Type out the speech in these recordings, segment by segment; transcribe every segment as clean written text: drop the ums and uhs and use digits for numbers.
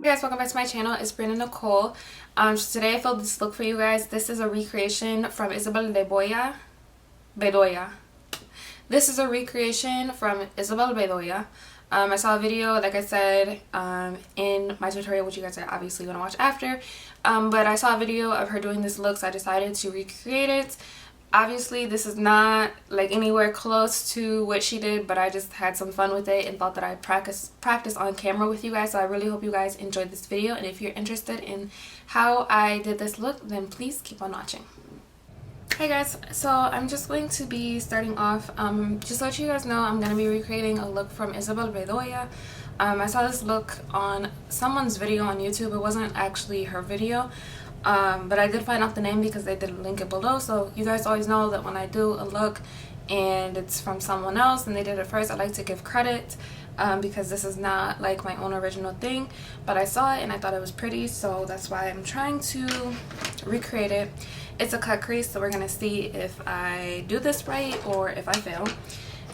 Hey guys, welcome back to my channel. It's Breanna Nicole. So today I filmed this look for you guys. This is a recreation from ISABEL BEDOYA. This is a recreation from ISABEL BEDOYA. I saw a video, like I said, in my tutorial, which you guys are obviously going to watch after. But I saw a video of her doing this look, so I decided to recreate it. Obviously, this is not like anywhere close to what she did, but I just had some fun with it and thought that I'd practice on camera with you guys. So I really hope you guys enjoyed this video, and if you're interested in how I did this look, then please keep on watching. Hey guys, so I'm just going to be starting off, just to let you guys know, I'm going to be recreating a look from ISABEL BEDOYA. I saw this look on someone's video on YouTube. It wasn't actually her video. But I did find out the name because they did link it below, so you guys always know that when I do a look and it's from someone else and they did it first, I like to give credit, because this is not like my own original thing, but I saw it and I thought it was pretty, so that's why I'm trying to recreate it. It's a cut crease, so we're gonna see if I do this right or if I fail.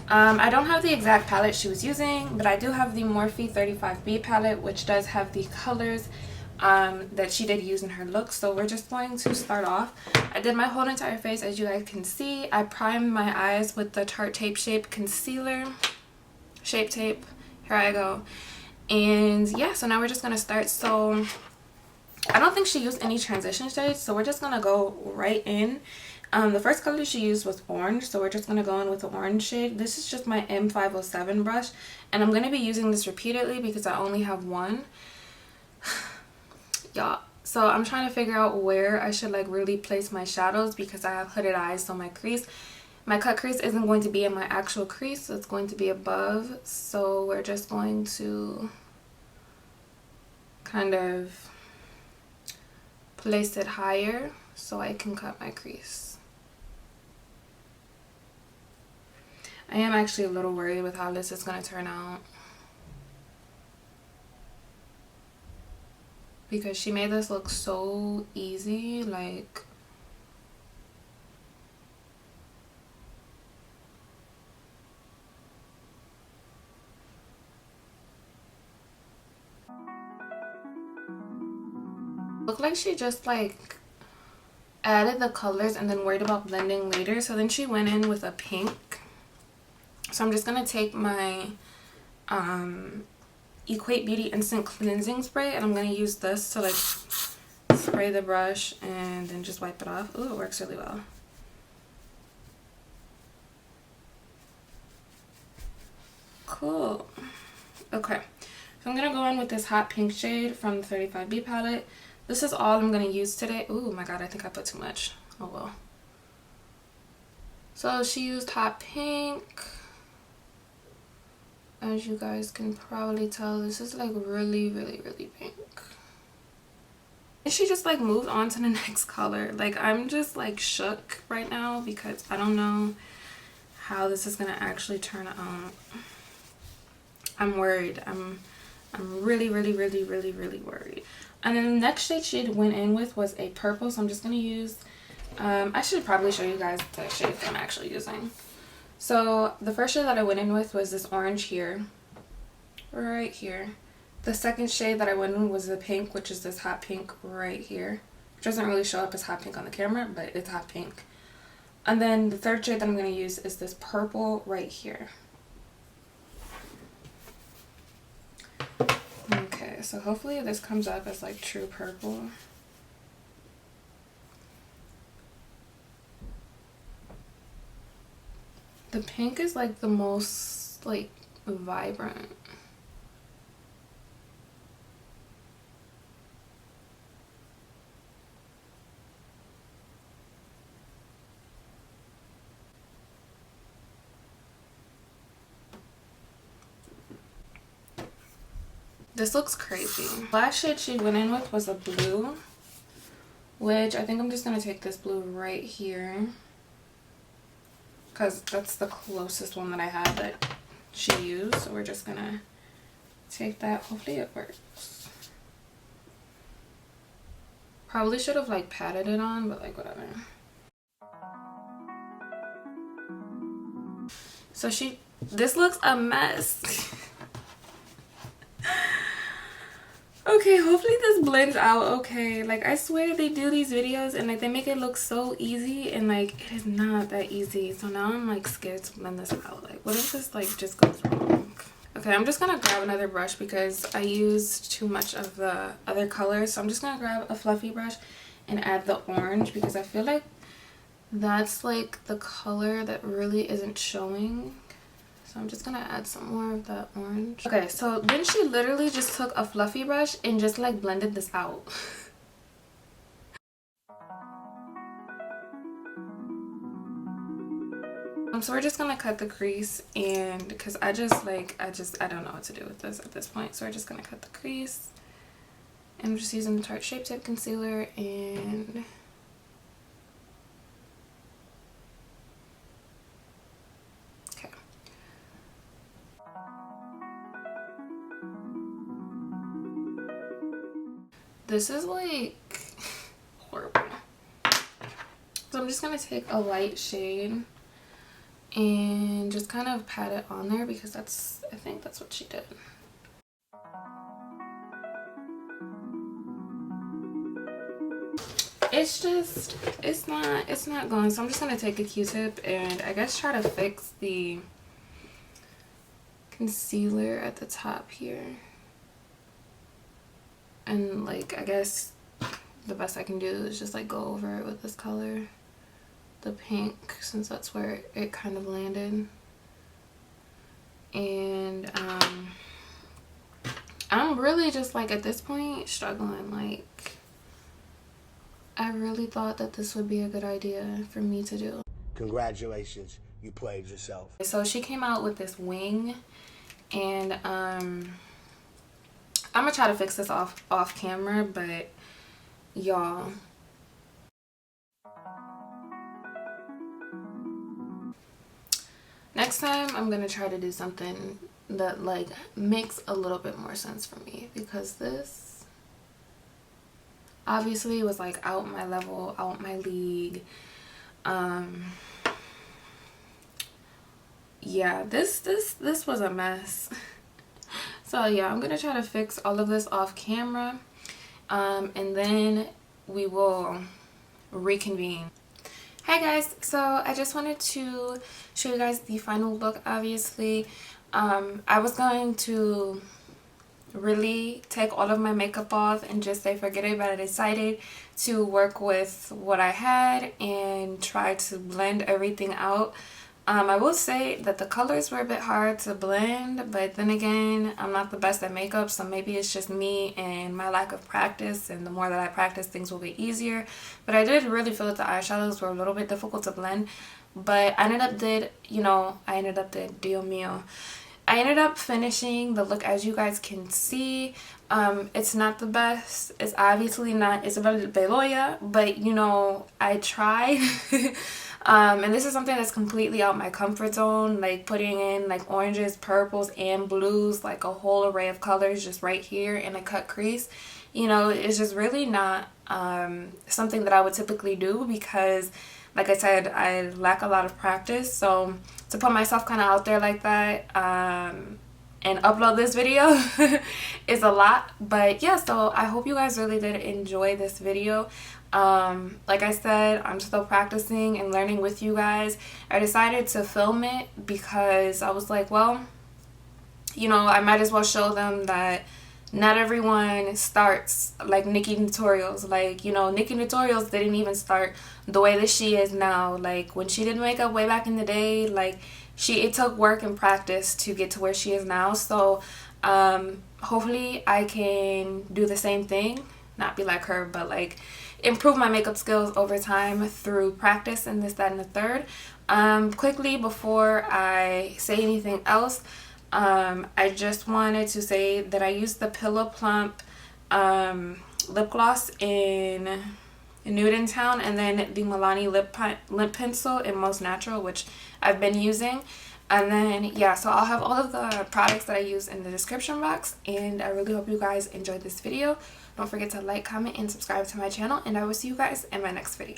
I don't have the exact palette she was using, but I do have the Morphe 35B palette, which does have the colors that she did use in her look. So we're just going to start off. I did my whole entire face, as you guys can see. I primed my eyes with the Tarte Tape Shape concealer, Shape Tape. Here I go. And yeah, so now we're just gonna start. So I don't think she used any transition shades, so we're just gonna go right in. The first color she used was orange, so we're just gonna go in with the orange shade. This is just my M507 brush, and I'm gonna be using this repeatedly because I only have one. Y'all, so I'm trying to figure out where I should like really place my shadows because I have hooded eyes, so my cut crease isn't going to be in my actual crease, so it's going to be above. So we're just going to kind of place it higher so I can cut my crease. I am actually a little worried with how this is going to turn out, because she made this look so easy. Like, looked like she just like added the colors and then worried about blending later. So then she went in with a pink. So I'm just gonna take my Equate Beauty Instant Cleansing Spray, and I'm going to use this to like spray the brush and then just wipe it off. Ooh, it works really well. Cool. Okay, so I'm going to go in with this hot pink shade from the 35B palette. This is all I'm going to use today. Ooh, my god, I think I put too much. Oh well. So she used hot pink. As you guys can probably tell, this is like really pink. And she just like moved on to the next color. Like, I'm just like shook right now because I don't know how this is gonna actually turn out. I'm worried. I'm really worried. And then the next shade she went in with was a purple, so I'm just gonna use I should probably show you guys the shades I'm actually using. So the first shade that I went in with was this orange here, right here. The second shade that I went in was the pink, which is this hot pink right here, which doesn't really show up as hot pink on the camera, but it's hot pink. And then the third shade that I'm going to use is this purple right here. Okay, so hopefully this comes up as like true purple. The pink is like the most like vibrant. This looks crazy. Last shade she went in with was a blue, which I think I'm just gonna take this blue right here, because that's the closest one that I had that she used. So we're just gonna take that. Hopefully it works. Probably should have like patted it on, but like whatever. So this looks a mess. Okay, hopefully this blends out okay. Like, I swear they do these videos and like they make it look so easy, and like it is not that easy. So now I'm like scared to blend this out. Like, what if this like just goes wrong? Okay, I'm just gonna grab another brush because I used too much of the other colors. So I'm just gonna grab a fluffy brush and add the orange because I feel like that's like the color that really isn't showing. So I'm just gonna add some more of that orange. Okay, so then she literally just took a fluffy brush and just like blended this out. So we're just gonna cut the crease, and because I don't know what to do with this at this point. So we're just gonna cut the crease. And I'm just using the Tarte Shape Tape Concealer and this is like horrible. So I'm just gonna take a light shade and just kind of pat it on there because I think that's what she did. It's not going. So I'm just gonna take a Q-tip and I guess try to fix the concealer at the top here. And like, I guess the best I can do is just like go over it with this color, the pink, since that's where it kind of landed. And I'm really just like at this point struggling. Like, I really thought that this would be a good idea for me to do. Congratulations, you played yourself. So she came out with this wing, and I'm gonna try to fix this off camera, but y'all, next time I'm gonna try to do something that like makes a little bit more sense for me, because this obviously was like out my level, out my league. Yeah, this was a mess. So yeah, I'm gonna try to fix all of this off camera, and then we will reconvene. Hi guys, so I just wanted to show you guys the final look. Obviously, I was going to really take all of my makeup off and just say forget it, but I decided to work with what I had and try to blend everything out. I will say that the colors were a bit hard to blend, but then again, I'm not the best at makeup, so maybe it's just me and my lack of practice, and the more that I practice, things will get easier. But I did really feel that the eyeshadows were a little bit difficult to blend, but I ended up Dio mio. I ended up finishing the look as you guys can see. It's not the best. It's obviously not ISABEL BEDOYA, but you know, I tried. And this is something that's completely out my comfort zone, like putting in like oranges, purples, and blues, like a whole array of colors just right here in a cut crease. You know, it's just really not something that I would typically do because, like I said, I lack a lot of practice. So to put myself kind of out there like that and upload this video is a lot. But yeah, so I hope you guys really did enjoy this video. Like I said, I'm still practicing and learning with you guys. I decided to film it because I was like, well, you know, I might as well show them that not everyone starts like Nikki Tutorials. Like, you know, Nikki Tutorials didn't even start the way that she is now. Like, when she did makeup way back in the day, like, it took work and practice to get to where she is now. So hopefully I can do the same thing, not be like her, but like improve my makeup skills over time through practice and this, that, and the third. Quickly, before I say anything else, I just wanted to say that I used the Pillow Plump lip gloss in Nude in Town, and then the Milani lip pencil in Most Natural, which I've been using. And then yeah, so I'll have all of the products that I use in the description box, and I really hope you guys enjoyed this video. Don't forget to like, comment, and subscribe to my channel, and I will see you guys in my next video.